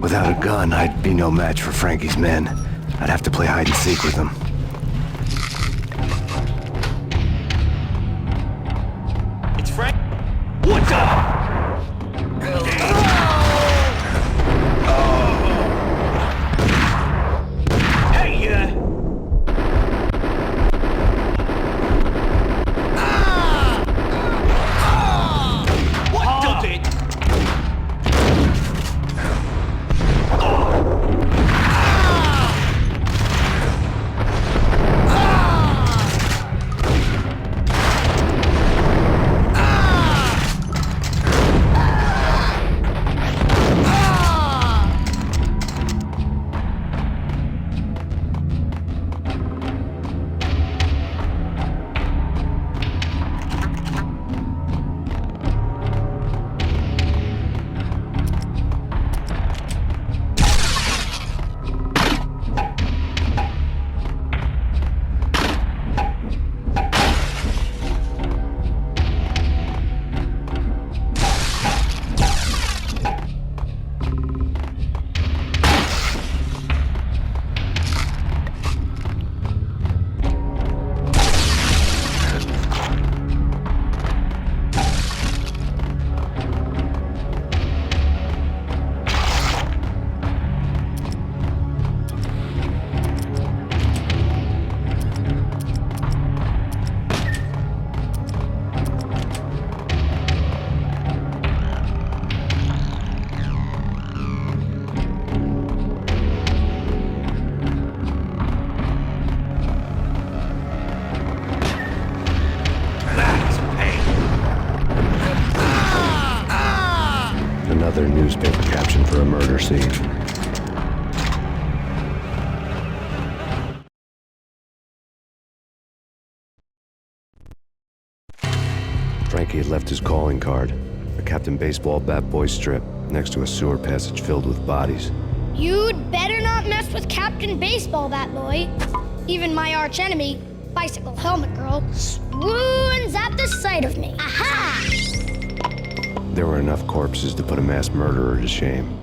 Without a gun, I'd be no match for Frankie's men. I'd have to play hide and seek with them. It's Frank. What's up? Another newspaper caption for a murder scene. Frankie had left his calling card, a Captain Baseball bat boy strip, next to a sewer passage filled with bodies. You'd better not mess with Captain Baseball Bat Boy. Even my archenemy, Bicycle Helmet Girl, swoons at the sight of me. Aha! There were enough corpses to put a mass murderer to shame.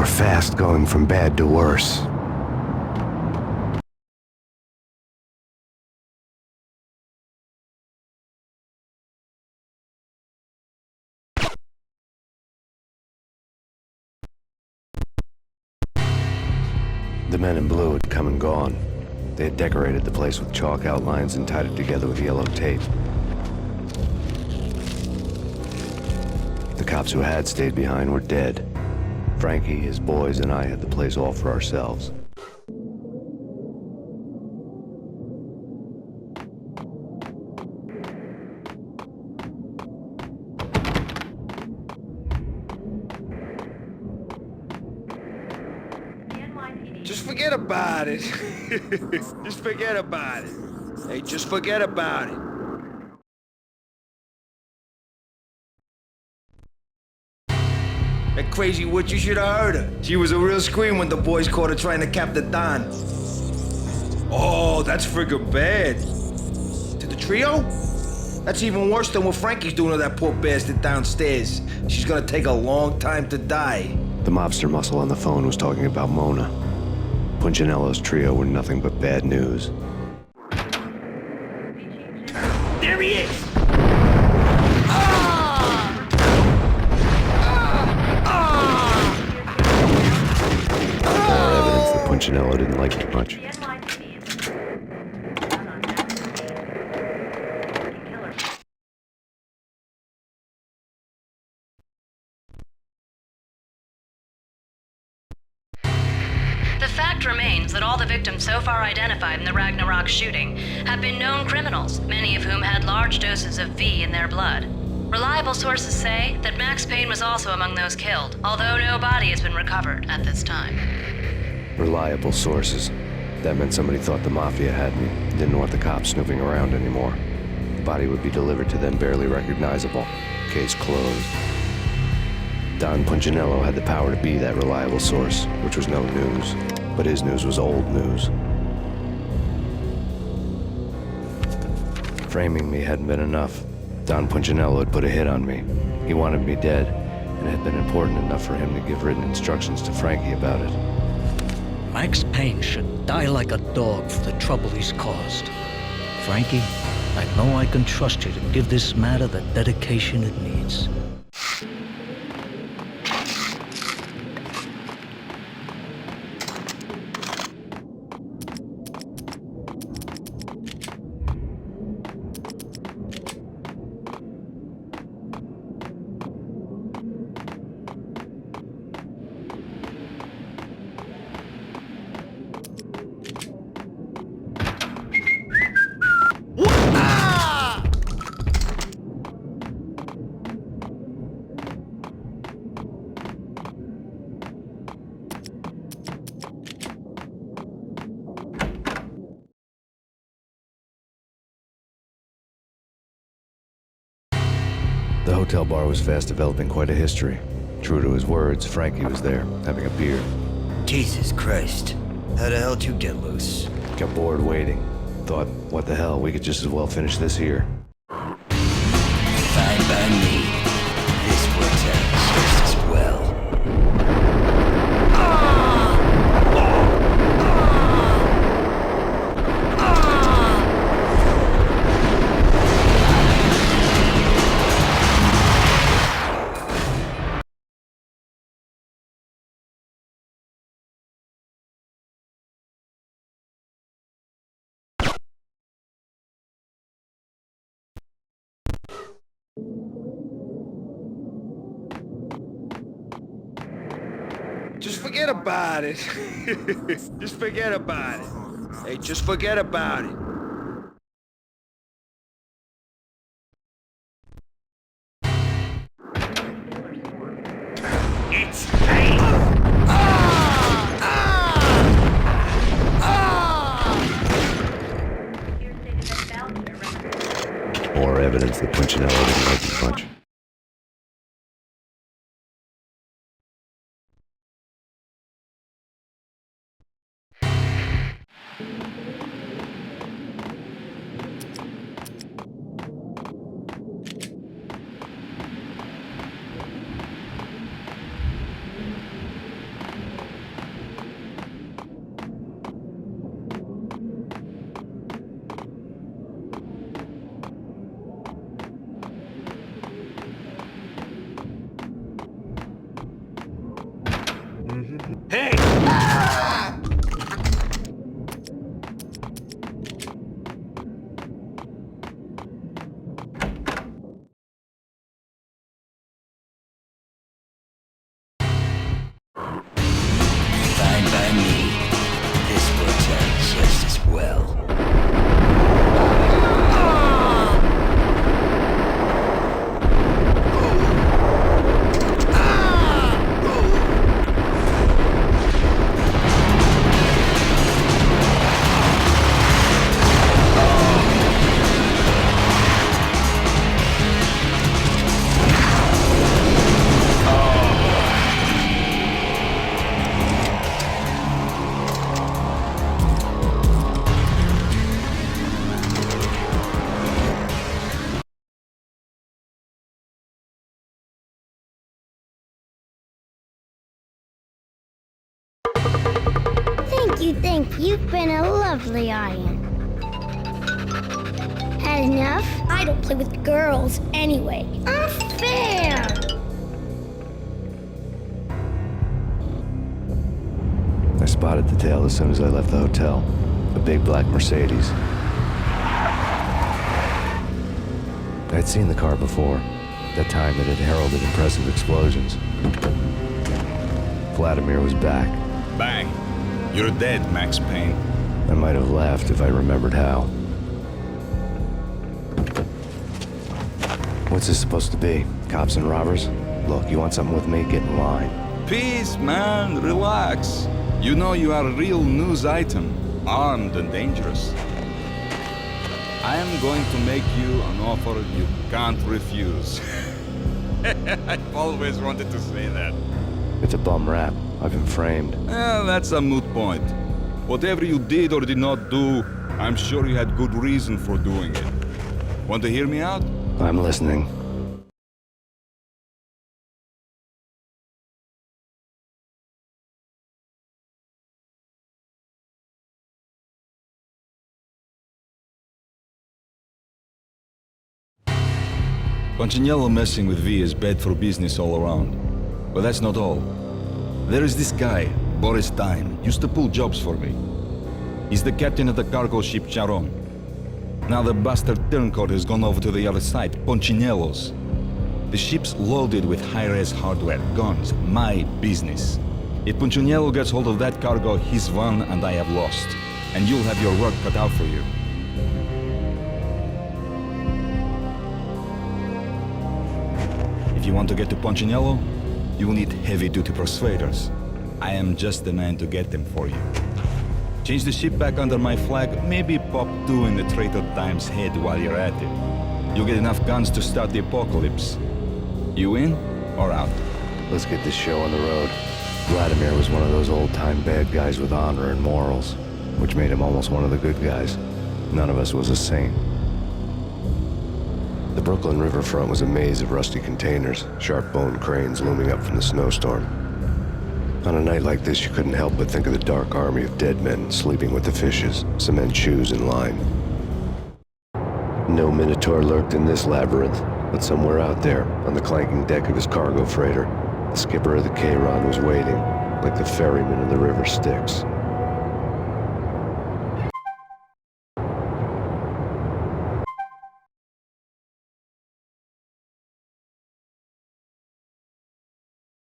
We're fast going from bad to worse. The men in blue had come and gone. They had decorated the place with chalk outlines and tied it together with yellow tape. The cops who had stayed behind were dead. Frankie, his boys, and I had the place all for ourselves. Just forget about it. Just forget about it. Hey, just forget about it. That crazy witch, you should have heard her. She was a real scream when the boys caught her trying to cap the Don. Oh, that's friggin' bad. To the trio? That's even worse than what Frankie's doing to that poor bastard downstairs. She's gonna take a long time to die. The mobster muscle on the phone was talking about Mona. Punchinello's trio were nothing but bad news. There he is! More evidence that Punchinello didn't like it much. The fact remains that all the victims so far identified in the Ragnarok shooting have been known criminals, many of whom had large doses of V in their blood. Reliable sources say that Max Payne was also among those killed, although no body has been recovered at this time. Reliable sources. That meant somebody thought the Mafia had me, didn't want the cops snooping around anymore. The body would be delivered to them barely recognizable. Case closed. Don Punchinello had the power to be that reliable source, which was no news. But his news was old news. Framing me hadn't been enough. Don Punchinello had put a hit on me. He wanted me dead, and it had been important enough for him to give written instructions to Frankie about it. Max Payne should die like a dog for the trouble he's caused. Frankie, I know I can trust you to give this matter the dedication it needs. The hotel bar was fast developing quite a history. True to his words, Frankie was there, having a beer. Jesus Christ. How the hell did you get loose? Got bored waiting. Thought, what the hell, we could just as well finish this here. Fine by me. This works out just as well. Just forget about it. Just forget about it. Hey, just forget about it. It's Payne! More evidence that Punchinello didn't like it much. You think you've been a lovely iron. Had enough? I don't play with girls anyway. Unfair! I spotted the tail as soon as I left the hotel. A big black Mercedes. I'd seen the car before. That time it had heralded impressive explosions. Vladimir was back. Bang. You're dead, Max Payne. I might have laughed if I remembered how. What's this supposed to be? Cops and robbers? Look, you want something with me? Get in line. Peace, man. Relax. You know you are a real news item. Armed and dangerous. I am going to make you an offer you can't refuse. I've always wanted to say that. It's a bum rap. I've been framed. That's a moot point. Whatever you did or did not do, I'm sure you had good reason for doing it. Want to hear me out? I'm listening. Punchinello messing with V is bad for business all around. But that's not all. There is this guy, Boris Dime, used to pull jobs for me. He's the captain of the cargo ship Charon. Now the bastard turncoat has gone over to the other side, Punchinello's. The ship's loaded with high-res hardware, guns, my business. If Punchinello gets hold of that cargo, he's won and I have lost. And you'll have your work cut out for you. If you want to get to Punchinello, you will need heavy-duty persuaders. I am just the man to get them for you. Change the ship back under my flag, maybe pop 2 in the traitor Dime's head while you're at it. You'll get enough guns to start the apocalypse. You in or out? Let's get this show on the road. Vladimir was one of those old-time bad guys with honor and morals, which made him almost one of the good guys. None of us was a saint. The Brooklyn riverfront was a maze of rusty containers, sharp-boned cranes looming up from the snowstorm. On a night like this, you couldn't help but think of the dark army of dead men sleeping with the fishes, cement shoes in line. No Minotaur lurked in this labyrinth, but somewhere out there, on the clanking deck of his cargo freighter, the skipper of the K-Ron was waiting, like the ferryman in the river Styx.